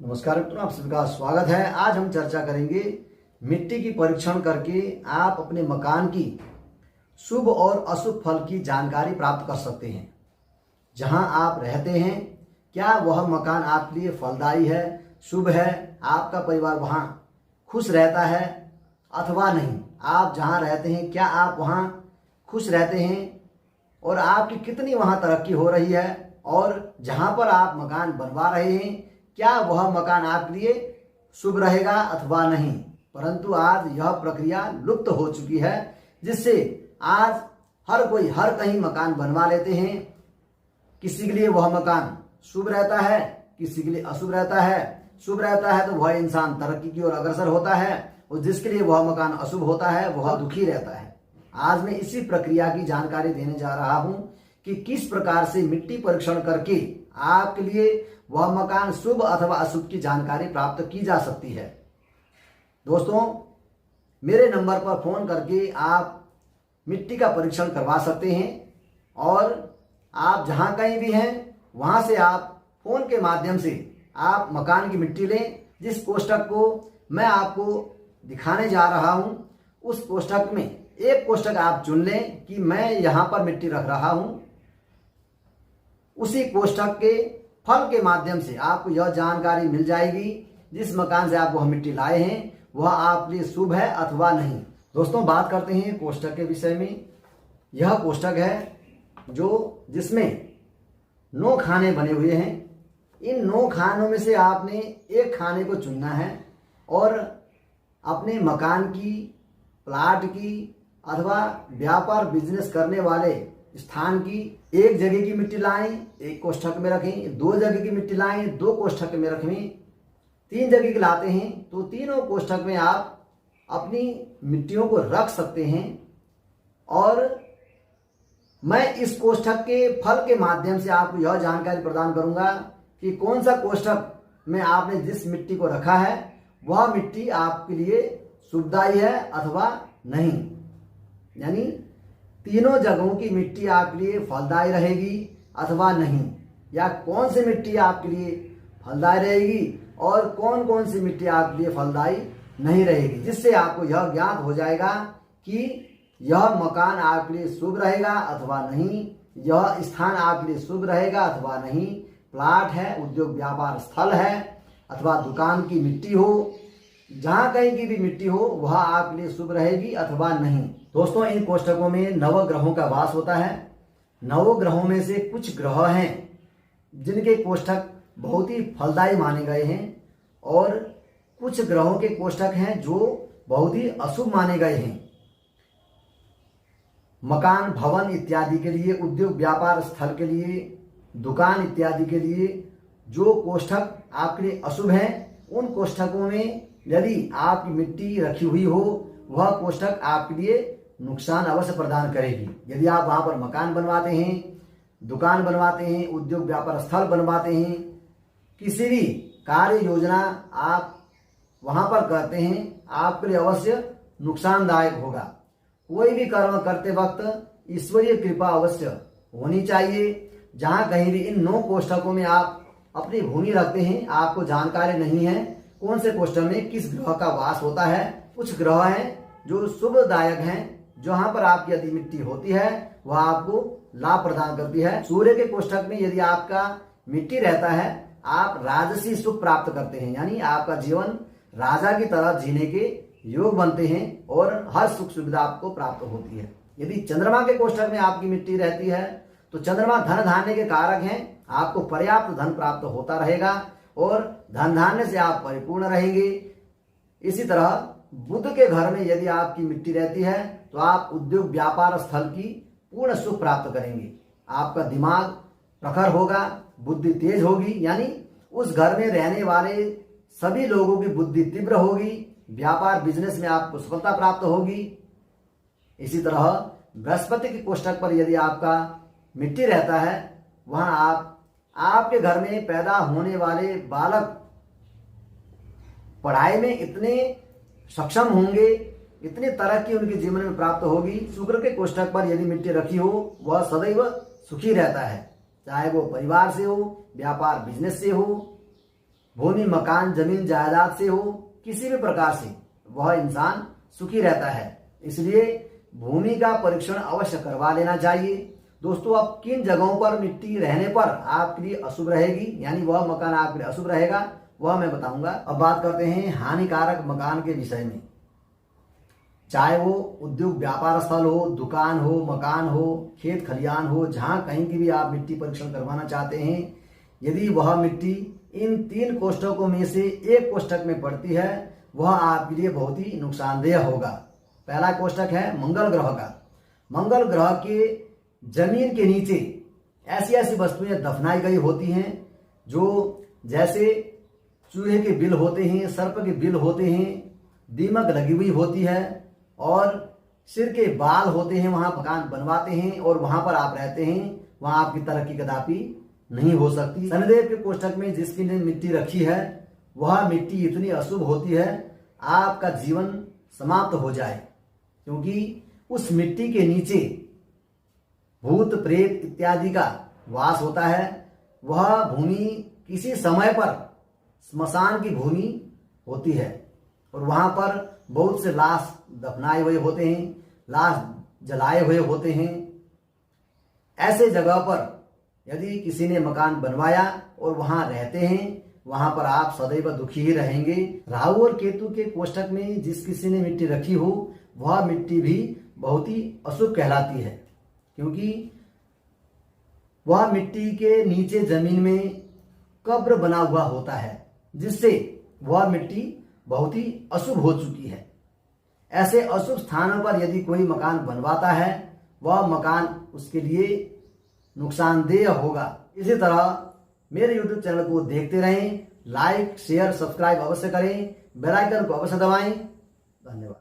नमस्कार मित्रों, आप सभी का स्वागत है। आज हम चर्चा करेंगे मिट्टी की परीक्षण करके आप अपने मकान की शुभ और अशुभ फल की जानकारी प्राप्त कर सकते हैं। जहां आप रहते हैं, क्या वह मकान आपके लिए फलदायी है, शुभ है, आपका परिवार वहां खुश रहता है अथवा नहीं। आप जहां रहते हैं, क्या आप वहां खुश रहते हैं और आपकी कितनी वहां तरक्की हो रही है, और जहां पर आप मकान बनवा रहे हैं, क्या वह मकान आपके लिए शुभ रहेगा अथवा नहीं। परंतु आज यह प्रक्रिया लुप्त हो चुकी है, जिससे आज हर कोई हर कहीं मकान बनवा लेते हैं। किसी के लिए वह मकान शुभ रहता है, किसी के लिए अशुभ रहता है। शुभ रहता है तो वह इंसान तरक्की की ओर अग्रसर होता है, और जिसके लिए वह मकान अशुभ होता है वह दुखी रहता है। आज मैं इसी प्रक्रिया की जानकारी देने जा रहा हूं कि किस प्रकार से मिट्टी परीक्षण करके आपके लिए वह मकान शुभ अथवा अशुभ की जानकारी प्राप्त की जा सकती है। दोस्तों, मेरे नंबर पर फोन करके आप मिट्टी का परीक्षण करवा सकते हैं, और आप जहां कहीं भी हैं वहां से आप फोन के माध्यम से आप मकान की मिट्टी लें। जिस कोष्ठक को मैं आपको दिखाने जा रहा हूं, उस कोष्ठक में एक कोष्ठक आप चुन लें कि मैं यहां पर मिट्टी रख रहा हूं। उसी कोष्ठक के फल के माध्यम से आपको यह जानकारी मिल जाएगी जिस मकान से आप वह मिट्टी लाए हैं वह आपके लिए शुभ है अथवा नहीं। दोस्तों, बात करते हैं कोष्ठक के विषय में। यह कोष्ठक है जिसमें 9 खाने बने हुए हैं। इन 9 खानों में से आपने एक खाने को चुनना है, और अपने मकान की, प्लाट की अथवा व्यापार बिजनेस करने वाले स्थान की एक जगह की मिट्टी लाएं, एक कोष्ठक में रखें। 2 जगह की मिट्टी लाएं, 2 कोष्ठक में रखें। 3 जगह की लाते हैं तो तीनों कोष्ठक में आप अपनी मिट्टियों को रख सकते हैं। और मैं इस कोष्ठक के फल के माध्यम से आपको यह जानकारी प्रदान करूंगा कि कौन सा कोष्ठक में आपने जिस मिट्टी को रखा है वह मिट्टी आपके लिए शुभदायी है अथवा नहीं। यानी तीनों जगहों की मिट्टी आपके लिए फलदायी रहेगी अथवा नहीं, या कौन सी मिट्टी आपके लिए फलदायी रहेगी और कौन कौन सी मिट्टी आपके लिए फलदायी नहीं रहेगी, जिससे आपको यह ज्ञात हो जाएगा कि यह मकान आपके लिए शुभ रहेगा अथवा नहीं, यह स्थान आपके लिए शुभ रहेगा अथवा नहीं। प्लाट है, उद्योग व्यापार स्थल है अथवा दुकान की मिट्टी हो, जहां कहीं की भी मिट्टी हो वह आपके लिए शुभ रहेगी अथवा नहीं। दोस्तों, इन कोष्ठकों में नवग्रहों का वास होता है। नवग्रहों में से कुछ ग्रह हैं जिनके कोष्ठक बहुत ही फलदायी माने गए हैं, और कुछ ग्रहों के कोष्ठक हैं जो बहुत ही अशुभ माने गए हैं। मकान, भवन इत्यादि के लिए, उद्योग व्यापार स्थल के लिए, दुकान इत्यादि के लिए जो कोष्ठक आपके लिए अशुभ हैं, उन कोष्ठकों में यदि आपकी मिट्टी रखी हुई हो वह कोष्ठक आपके लिए नुकसान अवश्य प्रदान करेगी। यदि आप वहां पर मकान बनवाते हैं, दुकान बनवाते हैं, उद्योग व्यापार स्थल बनवाते हैं, किसी भी कार्य योजना आप वहां पर करते हैं, आपके लिए अवश्य नुकसानदायक होगा। कोई भी कर्म करते वक्त ईश्वरीय कृपा अवश्य होनी चाहिए। जहां कहीं भी इन 9 कोष्ठकों में आप अपनी भूमि रखते हैं, आपको जानकारी नहीं है कौन से कोष्ठक में किस ग्रह का वास होता है। कुछ ग्रह हैं जो शुभदायक हैं, जहां पर आपकी यदि मिट्टी होती है वह आपको लाभ प्रदान करती है। सूर्य के कोष्ठक में यदि आपका मिट्टी रहता है, आप राजसी सुख प्राप्त करते हैं, यानी आपका जीवन राजा की तरह जीने के योग बनते हैं और हर सुख सुविधा आपको प्राप्त होती है। यदि चंद्रमा के कोष्ठक में आपकी मिट्टी रहती है तो चंद्रमा धन धान्य के कारक हैं, आपको पर्याप्त धन प्राप्त होता रहेगा और धन धान्य से आप परिपूर्ण रहेंगे। इसी तरह बुध के घर में यदि आपकी मिट्टी रहती है तो आप उद्योग व्यापार स्थल की पूर्ण सुख प्राप्त करेंगे। आपका दिमाग प्रखर होगा, बुद्धि तेज होगी, यानी उस घर में रहने वाले सभी लोगों की बुद्धि तीव्र होगी। व्यापार बिजनेस में आपको सफलता प्राप्त होगी। इसी तरह बृहस्पति के कोष्ठक पर यदि आपका मिट्टी रहता है, वहां आपके घर में पैदा होने वाले बालक पढ़ाई में इतने सक्षम होंगे, इतनी तरक्की उनके जीवन में प्राप्त होगी। शुक्र के कोष्ठक पर यदि मिट्टी रखी हो वह सदैव सुखी रहता है, चाहे वो परिवार से हो, व्यापार बिजनेस से हो। भूमि, मकान, जमीन, जायदाद से हो, किसी भी प्रकार से वह इंसान सुखी रहता है। इसलिए भूमि का परीक्षण अवश्य करवा लेना चाहिए। दोस्तों, अब किन जगहों पर मिट्टी रहने पर आपके लिए अशुभ रहेगी, यानी वह मकान आपके लिए अशुभ रहेगा, वह मैं बताऊंगा। अब बात करते हैं हानिकारक मकान के विषय में। चाहे वो उद्योग व्यापार स्थल हो, दुकान हो, मकान हो, खेत खलियान हो, जहां कहीं की भी आप मिट्टी परीक्षण करवाना चाहते हैं, यदि वह मिट्टी इन 3 कोष्ठकों में से एक कोष्ठक में पड़ती है, वह आपके लिए बहुत ही नुकसानदेह होगा। पहला कोष्ठक है मंगल ग्रह का। मंगल ग्रह के जमीन के नीचे ऐसी ऐसी वस्तुएं दफनाई गई होती हैं जो जैसे चूहे के बिल होते हैं, सर्प के बिल होते हैं, दीमक लगी हुई होती है और सिर के बाल होते हैं। वहां मकान बनवाते हैं और वहां पर आप रहते हैं, वहां आपकी तरक्की कदापि नहीं हो सकती। शनिदेव के कोष्ठक में जिसकी ने मिट्टी रखी है, वह मिट्टी इतनी अशुभ होती है आपका जीवन समाप्त हो जाए, क्योंकि उस मिट्टी के नीचे भूत प्रेत इत्यादि का वास होता है। वह भूमि किसी समय पर स्मशान की भूमि होती है और वहां पर बहुत से लाश दफनाए हुए होते हैं, लाश जलाए हुए होते हैं। ऐसे जगह पर यदि किसी ने मकान बनवाया और वहां रहते हैं, वहां पर आप सदैव दुखी ही रहेंगे। राहु और केतु के कोष्ठक में जिस किसी ने मिट्टी रखी हो, वह मिट्टी भी बहुत ही अशुभ कहलाती है, क्योंकि वह मिट्टी के नीचे जमीन में कब्र बना हुआ होता है, जिससे वह मिट्टी बहुत ही अशुभ हो चुकी है। ऐसे अशुभ स्थानों पर यदि कोई मकान बनवाता है, वह मकान उसके लिए नुकसानदेह होगा। इसी तरह मेरे YouTube चैनल को देखते रहें, लाइक शेयर सब्सक्राइब अवश्य करें, बेल आइकन को अवश्य दबाएं। धन्यवाद।